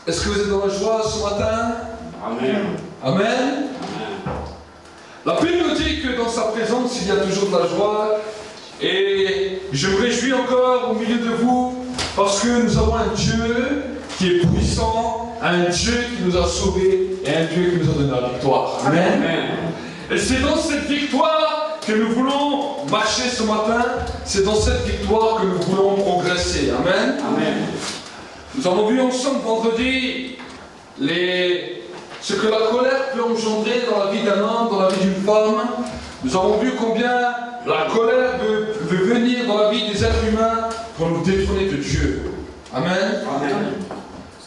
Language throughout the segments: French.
Est-ce que vous êtes dans la joie ce matin? Amen. Amen. Amen. La Bible nous dit que dans sa présence, il y a toujours de la joie. Et je me réjouis encore au milieu de vous parce que nous avons un Dieu qui est puissant, un Dieu qui nous a sauvés et un Dieu qui nous a donné la victoire. Amen. Amen. Et c'est dans cette victoire que nous voulons marcher ce matin. C'est dans cette victoire que nous voulons progresser. Amen. Amen. Nous avons vu ensemble vendredi ce que la colère peut engendrer dans la vie d'un homme, dans la vie d'une femme. Nous avons vu combien la colère veut venir dans la vie des êtres humains pour nous détourner de Dieu. Amen. Amen.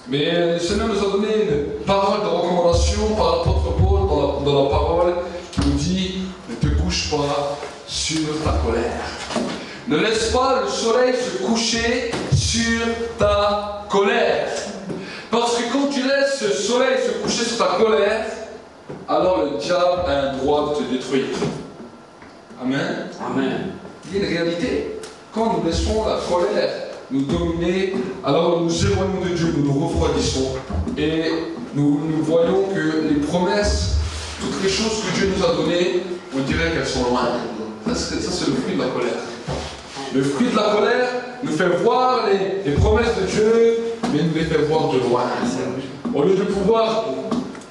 Mais le Seigneur nous a donné une parole de recommandation par l'apôtre Paul dans la parole qui nous dit: ne te couche pas sur ta colère. Ne laisse pas le soleil se coucher sur ta colère. Parce que quand tu laisses le soleil se coucher sur ta colère, alors le diable a un droit de te détruire. Amen. Amen. Il y a une réalité. Quand nous laissons la colère nous dominer, alors nous nous éloignons de Dieu, nous nous refroidissons. Et nous voyons que les promesses, toutes les choses que Dieu nous a données, on dirait qu'elles sont loin. Ça, c'est le fruit de la colère. Le fruit de la colère nous fait voir les promesses de Dieu, mais nous les fait voir de loin. Au lieu de pouvoir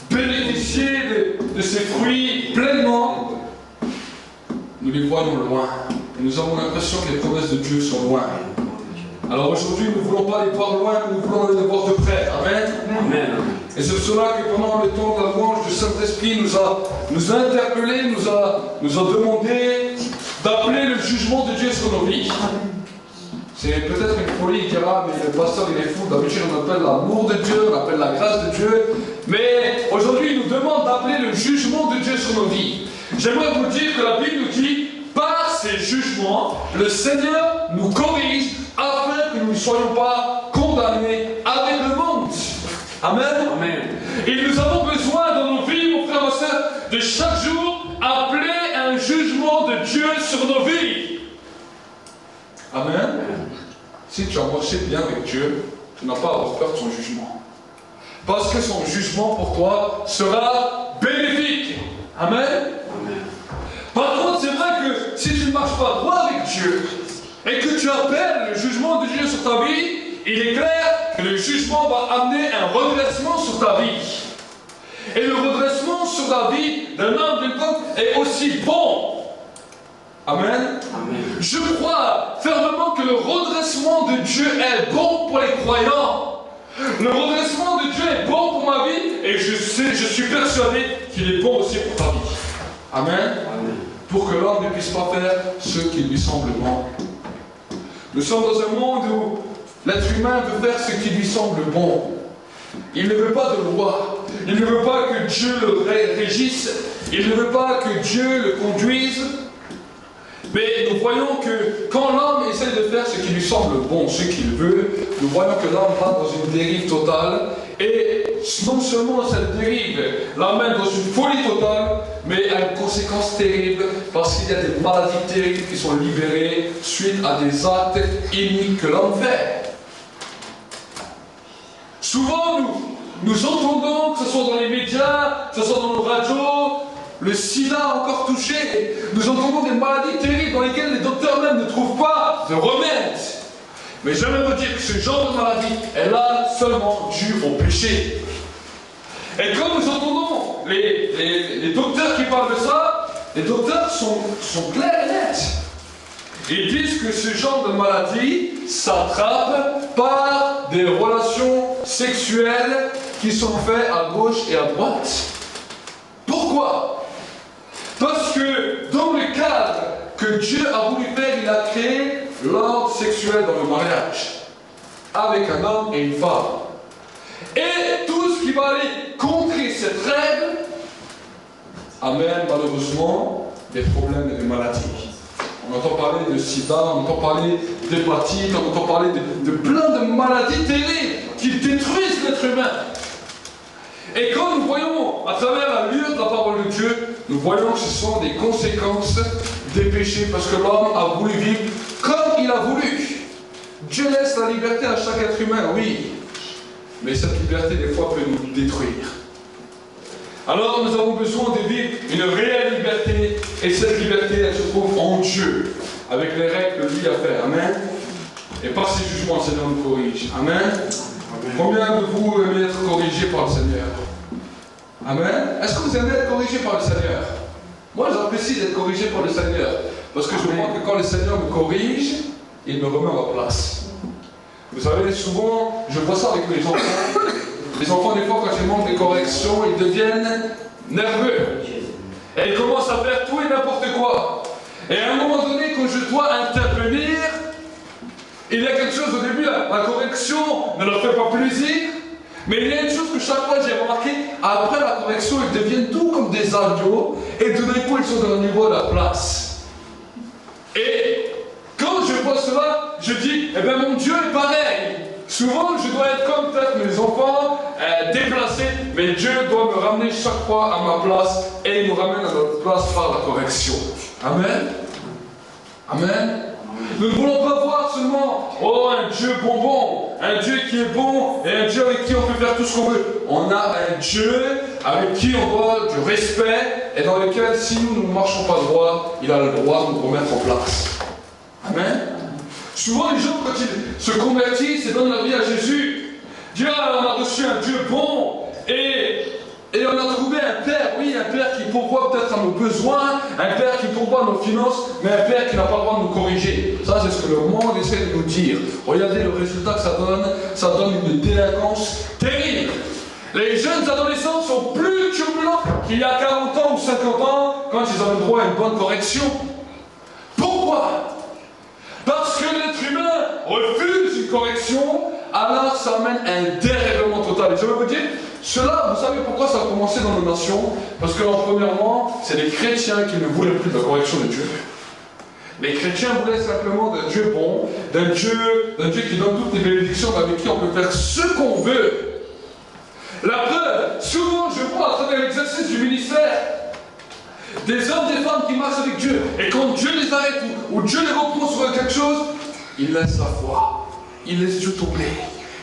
bénéficier de ces fruits pleinement, nous les voyons loin. Et nous avons l'impression que les promesses de Dieu sont loin. Alors aujourd'hui, nous ne voulons pas les voir loin, mais nous voulons les voir de près. Amen. Amen. Et c'est pour cela que pendant le temps de la louange, le Saint-Esprit nous a interpellés, nous a demandé d'appeler le jugement de Dieu sur nos vies. C'est peut-être une folie, il dira, mais le pasteur il est fou, d'habitude on appelle l'amour de Dieu, on appelle la grâce de Dieu. Mais aujourd'hui, il nous demande d'appeler le jugement de Dieu sur nos vies. J'aimerais vous dire que la Bible nous dit, par ces jugements, le Seigneur nous corrige afin que nous ne soyons pas condamnés avec le monde. Amen. Amen. Et nous avons besoin dans nos vies, mon frère, ma soeur, de chaque jour appeler un jugement de Dieu sur nos vies. Amen. Si tu as marché bien avec Dieu, tu n'as pas à avoir peur de son jugement. Parce que son jugement pour toi sera bénéfique. Amen. Amen. Par contre, c'est vrai que si tu ne marches pas droit avec Dieu et que tu appelles le jugement de Dieu sur ta vie, il est clair que le jugement va amener un redressement sur ta vie. Et le redressement sur la vie d'un homme, d'une femme est aussi bon. Amen. Amen. Je crois fermement que le redressement de Dieu est bon pour les croyants. Le redressement de Dieu est bon pour ma vie et je suis persuadé qu'il est bon aussi pour ta vie. Amen. Amen. Pour que l'homme ne puisse pas faire ce qui lui semble bon. Nous sommes dans un monde où l'être humain veut faire ce qui lui semble bon. Il ne veut pas de loi. Il ne veut pas que Dieu le régisse. Il ne veut pas que Dieu le conduise. Mais nous voyons que quand l'homme essaie de faire ce qui lui semble bon, ce qu'il veut, nous voyons que l'homme va dans une dérive totale. Et non seulement cette dérive l'amène dans une folie totale, mais a une conséquence terrible parce qu'il y a des maladies terribles qui sont libérées suite à des actes iniques que l'homme fait. Souvent, nous entendons, que ce soit dans les médias, que ce soit dans nos radios, le sida a encore touché. Nous entendons des maladies terribles dans lesquelles les docteurs même ne trouvent pas de remède. Mais j'aimerais vous dire que ce genre de maladie est là seulement due au péché. Et quand nous entendons les docteurs qui parlent de ça, les docteurs sont clairs et nets. Ils disent que ce genre de maladie s'attrape par des relations sexuelles qui sont faites à gauche et à droite. Pourquoi? Parce que dans le cadre que Dieu a voulu faire, il a créé l'ordre sexuel dans le mariage, avec un homme et une femme. Et tout ce qui va aller contrer cette règle amène malheureusement des problèmes et des maladies. On entend parler de sida, on entend parler d'hépatite, on entend parler de plein de maladies terribles qui détruisent l'être humain. Et quand nous voyons à travers la lueur de la parole de Dieu, nous voyons que ce sont des conséquences des péchés parce que l'homme a voulu vivre comme il a voulu. Dieu laisse la liberté à chaque être humain, oui. Mais cette liberté, des fois, peut nous détruire. Alors, nous avons besoin de vivre une réelle liberté. Et cette liberté, elle se trouve en Dieu, avec les règles que lui a fait. Amen. Et par ses jugements, le Seigneur nous corrige. Amen. Amen. Combien de vous aimez être corrigés par le Seigneur? Amen. Est-ce que vous aimez être corrigés par le Seigneur? Moi, j'apprécie d'être corrigé par le Seigneur. Parce que je vois que quand le Seigneur me corrige, il me remet à ma place. Vous savez, souvent, je vois ça avec mes enfants. Les enfants, des fois, quand ils manquent des corrections, ils deviennent nerveux. Et ils commencent à faire tout et n'importe quoi. Et à un moment donné, quand je dois intervenir, il y a quelque chose au début, la correction ne leur fait pas plaisir. Mais il y a une chose que chaque fois j'ai remarqué, après la correction, ils deviennent tout comme des agneaux, et tout d'un coup, ils sont dans le niveau de la place. Et quand je vois cela, je dis, eh bien mon Dieu est pareil. Souvent, je dois être comme peut-être mes enfants, déplacés, mais Dieu doit me ramener chaque fois à ma place, et il nous ramène à notre place par la correction. Amen. Amen. Nous ne voulons pas voir seulement, oh, un Dieu bonbon, un Dieu qui est bon, et un Dieu avec qui on peut faire tout ce qu'on veut. On a un Dieu avec qui on doit du respect, et dans lequel, si nous ne marchons pas droit, il a le droit de nous remettre en place. Amen. Souvent, les gens, quand ils se convertissent et donnent la vie à Jésus, disent, ah, on a reçu un Dieu bon, et on a trouvé un Père, oui, un Père qui pourvoit peut-être à nos besoins, un Père qui pourvoit à nos finances, mais un Père qui n'a pas le droit de nous corriger. Ça, c'est ce que le monde essaie de nous dire. Regardez le résultat que ça donne une délinquance terrible. Les jeunes adolescents sont plus turbulents qu'il y a 40 ans ou 50 ans, quand ils ont le droit à une bonne correction. Pourquoi? Parce que l'être humain refuse une correction, alors ça amène un dérèglement total. Et je veux vous dire, cela, vous savez pourquoi ça a commencé dans nos nations? Parce que, premièrement, c'est les chrétiens qui ne voulaient plus de la correction de Dieu. Les chrétiens voulaient simplement d'un Dieu bon, d'un Dieu qui donne toutes les bénédictions, avec qui on peut faire ce qu'on veut. La preuve, souvent je vois à travers l'exercice du ministère, des hommes, des femmes qui marchent avec Dieu, et quand Dieu les arrête ou Dieu les reprend sur quelque chose, ils laissent la foi, ils laissent Dieu tomber.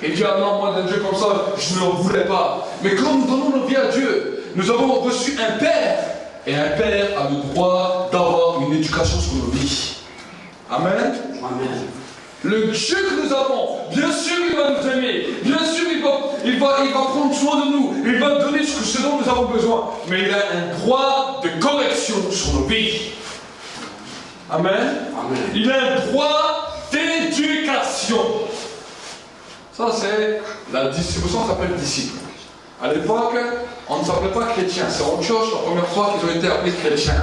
Et Dieu, ah non, moi d'un Dieu comme ça, je ne voulais pas. Mais quand nous donnons nos vies à Dieu, nous avons reçu un Père. Et un Père a le droit d'avoir une éducation sur nos vies. Amen. Amen. Le Dieu que nous avons, bien sûr il va nous aimer, bien sûr il va prendre soin de nous, il va nous donner ce dont nous avons besoin. Mais il a un droit de correction sur nos vies. Amen. Amen. Il a un droit d'éducation. Ça, c'est la distribution, ça s'appelle disciple. À l'époque, on ne s'appelait pas chrétien. C'est en Antioche la première fois qu'ils ont été appelés chrétiens.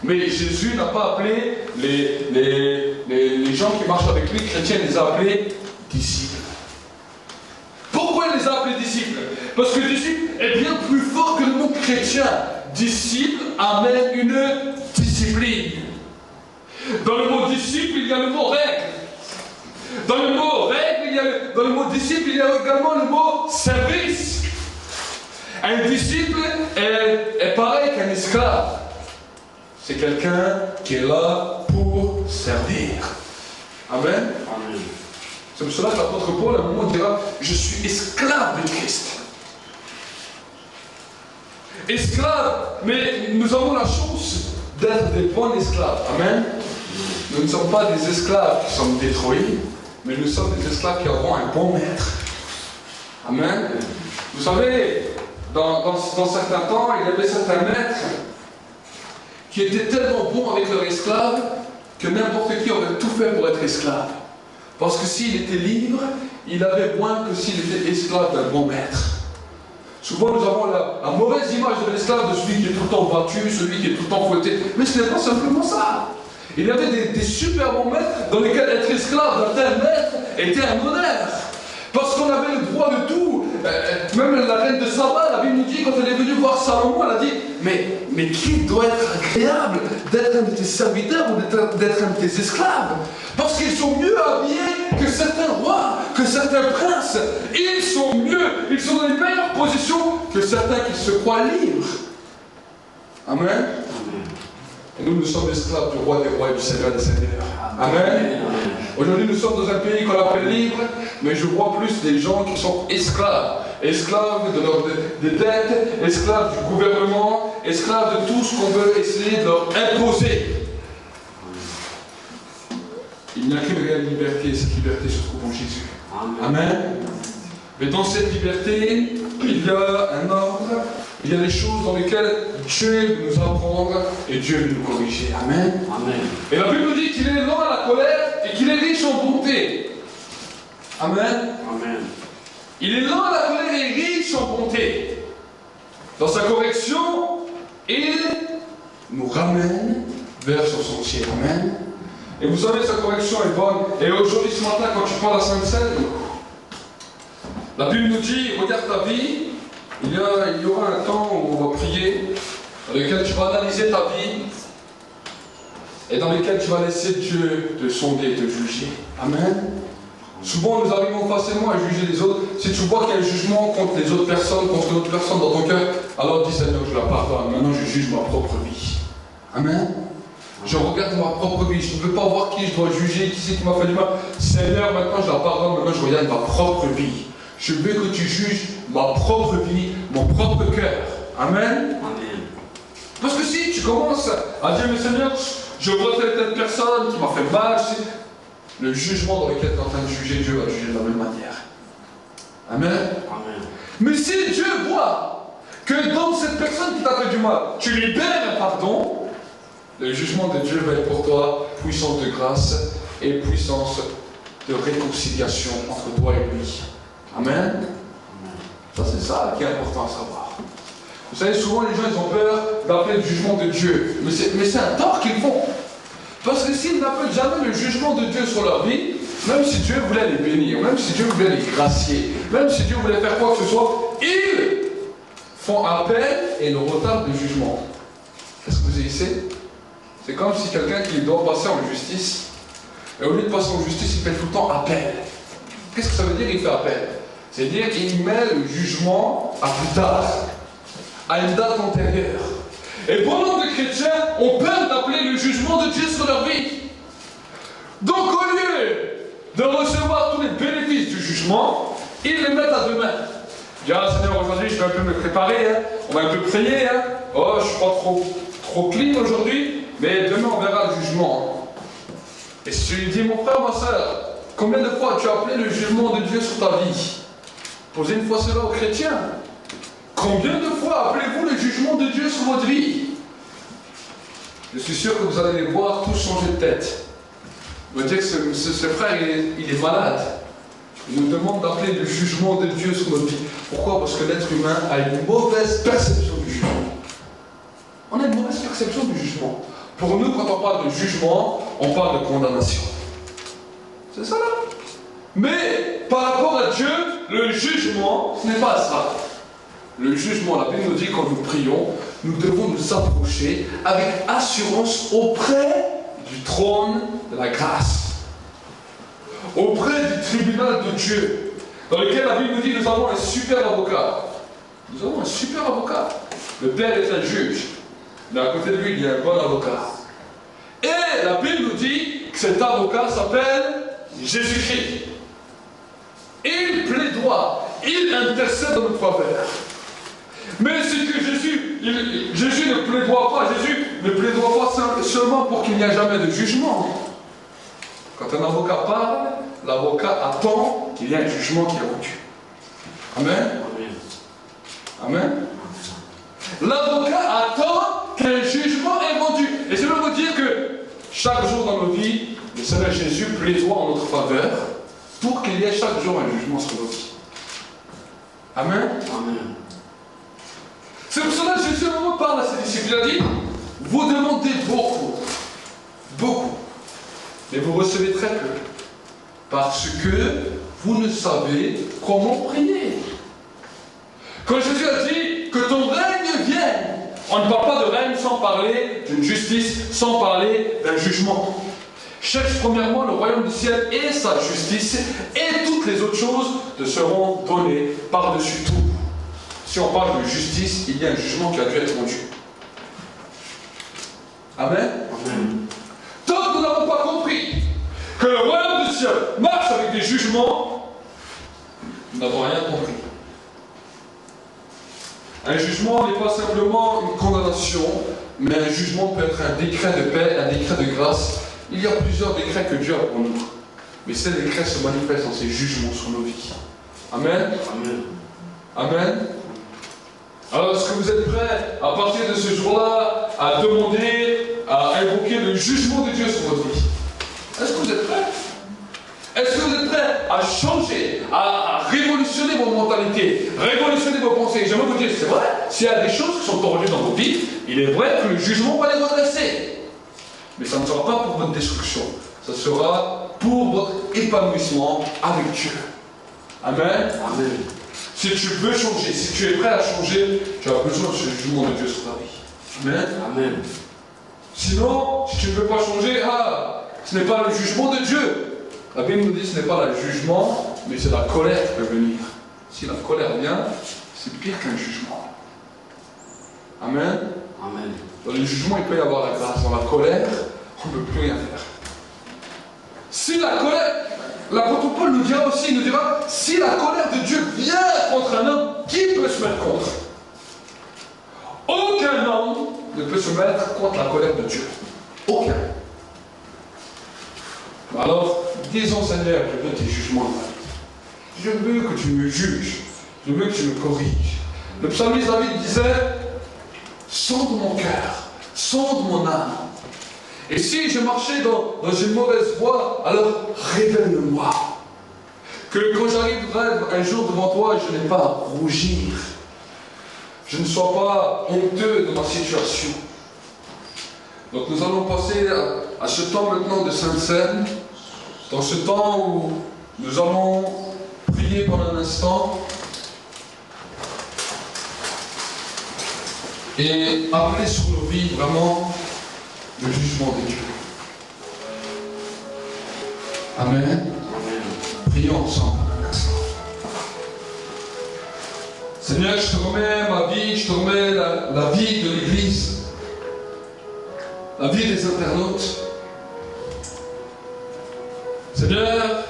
Mais Jésus n'a pas appelé les gens qui marchent avec lui chrétiens, il les a appelés disciples. Pourquoi il les a appelés disciples? Parce que disciple est bien plus fort que le mot chrétien. Disciple amène une discipline. Dans le mot disciple, il y a le mot règle. Dans le mot règle, dans le mot disciple, il y a également le mot service. Un disciple est pareil qu'un esclave. C'est quelqu'un qui est là pour servir. Amen. Amen. C'est pour cela que l'apôtre Paul, à un moment, dira, je suis esclave de Christ. Esclave, mais nous avons la chance d'être des bons esclaves. Amen. Nous ne sommes pas des esclaves qui sont détruits, mais nous sommes des esclaves qui avons un bon maître. Amen. Vous savez, dans certains temps, il y avait certains maîtres qui étaient tellement bons avec leurs esclaves que n'importe qui aurait tout fait pour être esclave. Parce que s'il était libre, il avait moins que s'il était esclave d'un bon maître. Souvent, nous avons la mauvaise image de l'esclave, de celui qui est tout le temps battu, celui qui est tout le temps fouetté. Mais ce n'est pas simplement ça. Il y avait des super bons maîtres dans lesquels être esclave d'un tel maître était un honneur. Parce qu'on avait le droit de tout. Même la reine de Saba, la Bible nous dit, quand elle est venue voir Salomon, elle a dit, mais qui doit être agréable d'être un de tes serviteurs ou d'être un de tes esclaves? Parce qu'ils sont mieux habillés que certains rois, que certains princes. Ils sont mieux, ils sont dans une meilleure position que certains qui se croient libres. Amen. Et nous sommes esclaves du roi des rois et du Seigneur des seigneurs. Amen. Aujourd'hui, nous sommes dans un pays qu'on appelle libre, mais je vois plus des gens qui sont esclaves. Esclaves des dettes, esclaves du gouvernement, esclaves de tout ce qu'on veut essayer de leur imposer. Il n'y a qu'une réelle liberté, et cette liberté se trouve en Jésus. Amen. Mais dans cette liberté, il y a un ordre, il y a des choses dans lesquelles Dieu veut nous apprendre et Dieu veut nous corriger. Amen. Amen. Et la Bible nous dit qu'il est lent à la colère et qu'il est riche en bonté. Amen. Amen. Il est lent à la colère et riche en bonté. Dans sa correction, il nous ramène vers son sentier. Amen. Et vous savez, sa correction est bonne. Et aujourd'hui, ce matin, quand tu prends la Sainte Seine, la Bible nous dit, regarde ta vie, il y aura un temps où on va prier, dans lequel tu vas analyser ta vie, et dans lequel tu vas laisser Dieu te sonder et te juger. Amen. Souvent, nous arrivons facilement à juger les autres. Si tu vois qu'il y a un jugement contre les autres personnes, contre une autre personne dans ton cœur, alors dis Seigneur, je la pardonne. Maintenant, je juge ma propre vie. Amen. Je regarde ma propre vie. Je ne veux pas voir qui je dois juger, qui c'est qui m'a fait du mal. Seigneur, maintenant, je la pardonne. Maintenant, je regarde ma propre vie. Je veux que tu juges ma propre vie, mon propre cœur. Amen. Amen. Parce que si tu commences à dire, mais Seigneur, je vois telle personne qui m'a fait mal, le jugement dans lequel tu es en train de juger, Dieu va juger de la même manière. Amen. Amen. Mais si Dieu voit que dans cette personne qui t'a fait du mal, tu libères un pardon, le jugement de Dieu va être pour toi puissance de grâce et puissance de réconciliation entre toi et lui. Amen. Ça, c'est ça qui est important à savoir. Vous savez, souvent les gens ils ont peur d'appeler le jugement de Dieu. Mais c'est un tort qu'ils font. Parce que s'ils n'appellent jamais le jugement de Dieu sur leur vie, même si Dieu voulait les bénir, même si Dieu voulait les gracier, même si Dieu voulait faire quoi que ce soit, ils font appel et le retardent le jugement. Est-ce que vous essayez? C'est comme si quelqu'un qui doit passer en justice, et au lieu de passer en justice, il fait tout le temps appel. Qu'est-ce que ça veut dire il fait appel? C'est-à-dire qu'il met le jugement à plus tard, à une date antérieure. Et bon nombre de chrétiens ont peur d'appeler le jugement de Dieu sur leur vie. Donc au lieu de recevoir tous les bénéfices du jugement, ils les mettent à demain. Ils disent, ah Seigneur, aujourd'hui je vais un peu me préparer, hein. On va un peu prier, hein. Oh, je ne suis pas trop clean aujourd'hui, mais demain on verra le jugement. Et si tu lui dis, mon frère, ma soeur, combien de fois tu as appelé le jugement de Dieu sur ta vie? Posez une fois cela aux chrétiens. Combien de fois appelez-vous le jugement de Dieu sur votre vie? Je suis sûr que vous allez les voir tous changer de tête. Vous allez dire que ce frère, il est malade. Il nous demande d'appeler le jugement de Dieu sur notre vie. Pourquoi? Parce que l'être humain a une mauvaise perception du jugement. On a une mauvaise perception du jugement. Pour nous, quand on parle de jugement, on parle de condamnation. C'est ça là. Mais par rapport à Dieu, le jugement, ce n'est pas ça. Le jugement, la Bible nous dit quand nous prions, nous devons nous approcher avec assurance auprès du trône de la grâce. Auprès du tribunal de Dieu, dans lequel la Bible nous dit nous avons un super avocat. Nous avons un super avocat. Le Père est un juge, mais à côté de lui, il y a un bon avocat. Et la Bible nous dit que cet avocat s'appelle Jésus-Christ. Il plaidoie, il intercède en notre faveur. Mais c'est que Jésus ne plaidoie pas, Jésus ne plaidoie pas seulement pour qu'il n'y ait jamais de jugement. Quand un avocat parle, l'avocat attend qu'il y ait un jugement qui est rendu. Amen. Amen. L'avocat attend qu'un jugement est rendu. Et je veux vous dire que chaque jour dans nos vies, le Seigneur Jésus plaidoie en notre faveur pour qu'il y ait chaque jour un jugement sur nos vies. Amen. Amen. C'est pour cela que Jésus à un moment parle à ses disciples. Il a dit, vous demandez beaucoup, beaucoup, mais vous recevez très peu, parce que vous ne savez comment prier. Quand Jésus a dit que ton règne vienne, on ne parle pas de règne sans parler d'une justice, sans parler d'un jugement. Cherche premièrement le royaume du ciel et sa justice, et toutes les autres choses te seront données par-dessus tout. Si on parle de justice, il y a un jugement qui a dû être rendu. Amen. Tant que nous n'avons pas compris que le royaume du ciel marche avec des jugements, nous n'avons rien compris. Un jugement n'est pas simplement une condamnation, mais un jugement peut être un décret de paix, un décret de grâce. Il y a plusieurs décrets que Dieu a pour nous. Mais ces décrets se manifestent dans ces jugements sur nos vies. Amen. Amen. Amen. Alors, est-ce que vous êtes prêts, à partir de ce jour-là, à demander, à invoquer le jugement de Dieu sur votre vie? Est-ce que vous êtes prêts? Est-ce que vous êtes prêts à changer, à révolutionner vos mentalités, révolutionner vos pensées? J'aimerais vous dire, c'est vrai, s'il y a des choses qui sont corrigées dans vos vies, il est vrai que le jugement va les redresser. Mais ça ne sera pas pour votre destruction. Ça sera pour votre épanouissement avec Dieu. Amen. Amen. Si tu veux changer, si tu es prêt à changer, tu as besoin de ce jugement de Dieu sur ta vie. Amen. Amen. Sinon, si tu ne veux pas changer, ce n'est pas le jugement de Dieu. La Bible nous dit que ce n'est pas le jugement, mais c'est la colère qui peut venir. Si la colère vient, c'est pire qu'un jugement. Amen. Amen. Dans le jugement, il peut y avoir la grâce. Dans la colère, on ne peut plus rien faire. Si la colère, l'apôtre Paul nous dira aussi, il nous dira, si la colère de Dieu vient contre un homme, qui peut se mettre contre? Aucun homme ne peut se mettre contre la colère de Dieu. Aucun. Alors, disons Seigneur, je veux tes jugements dans ma vie. Je veux que tu me juges. Je veux que tu me corriges. Le psalmiste David disait, sonde mon cœur, sonde mon âme. Et si je marchais dans une mauvaise voie, alors révèle-moi. Que quand j'arriverai un jour devant toi, je n'ai pas à rougir. Je ne sois pas honteux de ma situation. Donc nous allons passer à ce temps maintenant de Sainte Seine, dans ce temps où nous allons prier pendant un instant et appeler sur nos vies vraiment le jugement de Dieu. Amen. Prions ensemble un instant. Seigneur, je te remets ma vie, je te remets la vie de l'Église, la vie des internautes. Seigneur,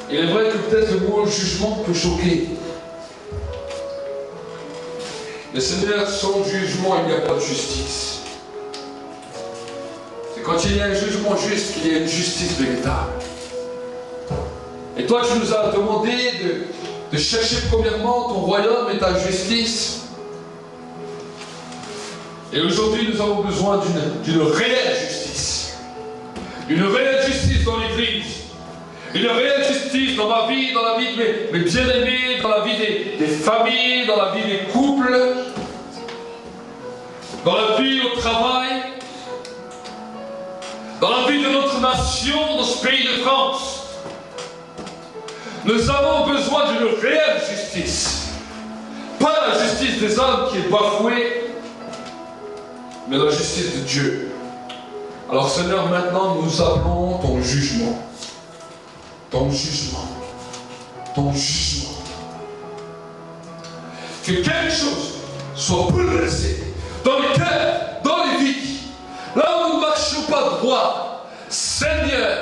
il est vrai que peut-être le mot jugement peut choquer. Mais Seigneur, sans jugement, il n'y a pas de justice. C'est quand il y a un jugement juste qu'il y a une justice véritable. Et toi, tu nous as demandé de chercher premièrement ton royaume et ta justice. Et aujourd'hui, nous avons besoin d'une réelle justice. Une réelle justice dans l'Église. Une réelle justice dans ma vie, dans la vie de mes bien-aimés, dans la vie des familles, dans la vie des couples, dans la vie au travail, dans la vie de notre nation, dans ce pays de France. Nous avons besoin d'une réelle justice. Pas la justice des hommes qui est bafouée, mais la justice de Dieu. Alors Seigneur, maintenant nous appelons ton jugement. Ton jugement. Ton jugement. Que quelque chose soit bouleversé dans le cœur, dans les vies, là où nous ne marchons pas droit. Seigneur,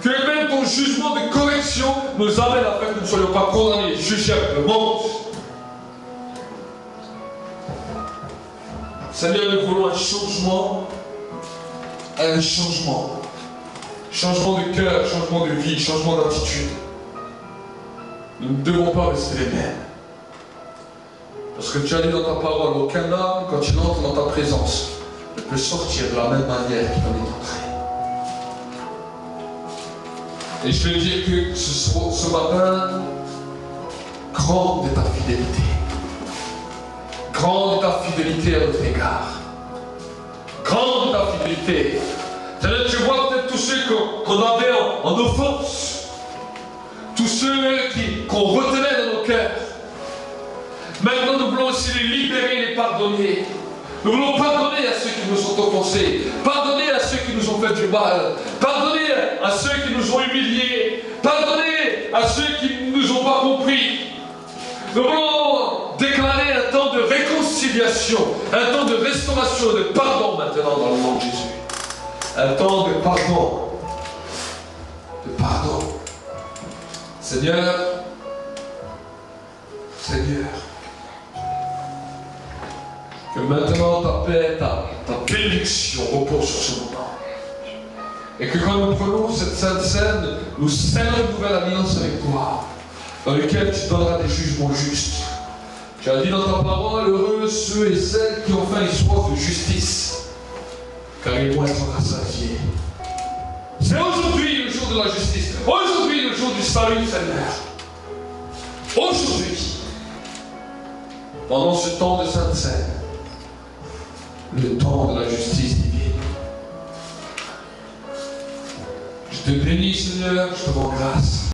que même ton jugement de correction nous amène afin que nous ne soyons pas condamnés, jugés avec le monde. Seigneur, nous voulons un changement. Un changement. Changement de cœur, changement de vie, changement d'attitude. Nous ne devons pas rester les mêmes. Parce que tu as dit dans ta parole, aucun homme, quand il entre dans ta présence, ne peut sortir de la même manière qu'il en est entré. Et je veux dire que ce matin, grande est ta fidélité. Grande est ta fidélité à notre égard. Grande est ta fidélité. C'est-à-dire, tu vois peut-être tous ceux qu'on avait en offense, tous ceux qu'on retenait dans nos cœurs. Maintenant, nous voulons aussi les libérer et les pardonner. Nous voulons pardonner à ceux qui nous ont offensés, pardonner à ceux qui nous ont fait du mal, pardonner à ceux qui nous ont humiliés, pardonner à ceux qui ne nous ont pas compris. Nous voulons déclarer un temps de réconciliation, un temps de restauration, de pardon maintenant dans le nom de Jésus. un temps de pardon. De pardon. Seigneur, Seigneur, que maintenant ta paix, ta bénédiction repose sur ce moment. Et que quand nous prenons cette sainte scène, nous scellons une nouvelle alliance avec toi, dans laquelle tu donneras des jugements justes. Tu as dit dans ta parole, heureux ceux et celles qui ont faim et soif de justice, car ils vont être rassasiés. C'est aujourd'hui le jour de la justice. Aujourd'hui le jour du salut, Seigneur. Aujourd'hui, pendant ce temps de sainte scène, le temps de la justice divine. Je te bénis, Seigneur, je te rends grâce.